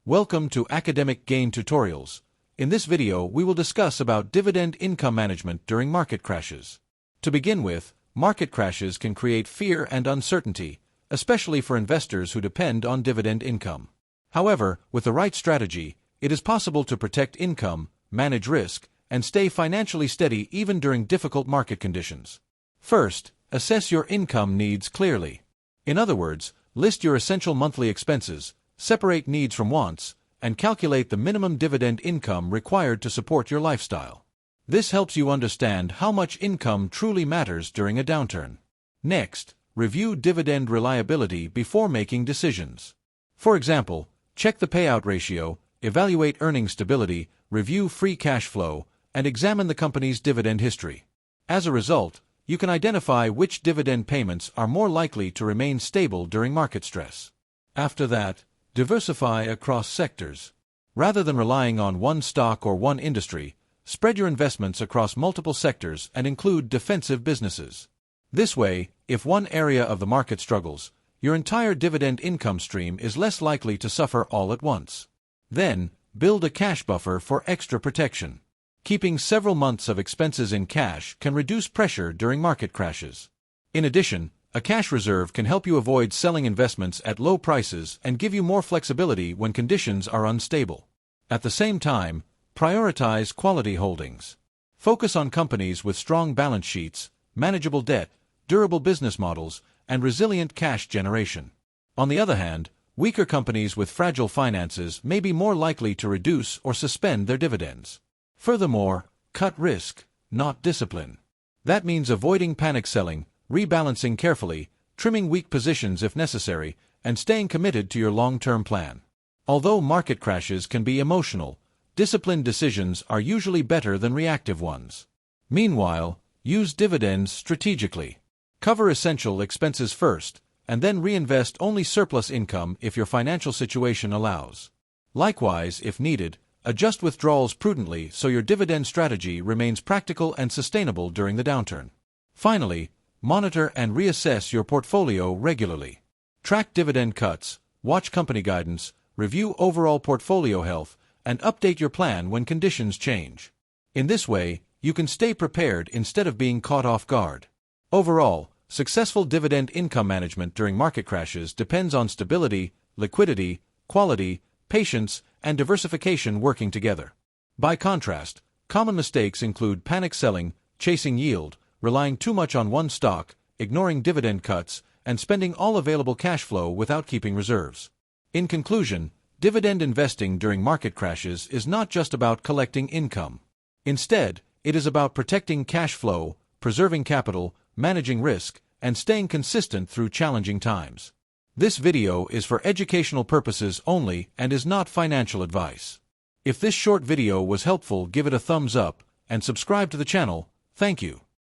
Welcome to Academic Gain Tutorials. In this video, we will discuss about dividend income management during market crashes. To begin with, market crashes can create fear and uncertainty, especially for investors who depend on dividend income. However, with the right strategy, it is possible to protect income, manage risk, and stay financially steady even during difficult market conditions. First, assess your income needs clearly. In other words, list your essential monthly expenses, separate needs from wants, and calculate the minimum dividend income required to support your lifestyle. This helps you understand how much income truly matters during a downturn. Next, review dividend reliability before making decisions. For example, check the payout ratio, evaluate earnings stability, review free cash flow, and examine the company's dividend history. As a result, you can identify which dividend payments are more likely to remain stable during market stress. After that, diversify across sectors. Rather than relying on one stock or one industry, spread your investments across multiple sectors and include defensive businesses. This way, if one area of the market struggles, your entire dividend income stream is less likely to suffer all at once. Then, build a cash buffer for extra protection. Keeping several months of expenses in cash can reduce pressure during market crashes. In addition, a cash reserve can help you avoid selling investments at low prices and give you more flexibility when conditions are unstable. At the same time, prioritize quality holdings. Focus on companies with strong balance sheets, manageable debt, durable business models, and resilient cash generation. On the other hand, weaker companies with fragile finances may be more likely to reduce or suspend their dividends. Furthermore, cut risk, not discipline. That means avoiding panic selling, rebalancing carefully, trimming weak positions if necessary, and staying committed to your long-term plan. Although market crashes can be emotional, disciplined decisions are usually better than reactive ones. Meanwhile, use dividends strategically. Cover essential expenses first, and then reinvest only surplus income if your financial situation allows. Likewise, if needed, adjust withdrawals prudently so your dividend strategy remains practical and sustainable during the downturn. Finally, monitor and reassess your portfolio regularly. Track dividend cuts, watch company guidance, review overall portfolio health, and update your plan when conditions change. In this way, you can stay prepared instead of being caught off guard. Overall, successful dividend income management during market crashes depends on stability, liquidity, quality, patience, and diversification working together. By contrast, common mistakes include panic selling, chasing yield, relying too much on one stock, ignoring dividend cuts, and spending all available cash flow without keeping reserves. In conclusion, dividend investing during market crashes is not just about collecting income. Instead, it is about protecting cash flow, preserving capital, managing risk, and staying consistent through challenging times. This video is for educational purposes only and is not financial advice. If this short video was helpful, give it a thumbs up and subscribe to the channel. Thank you.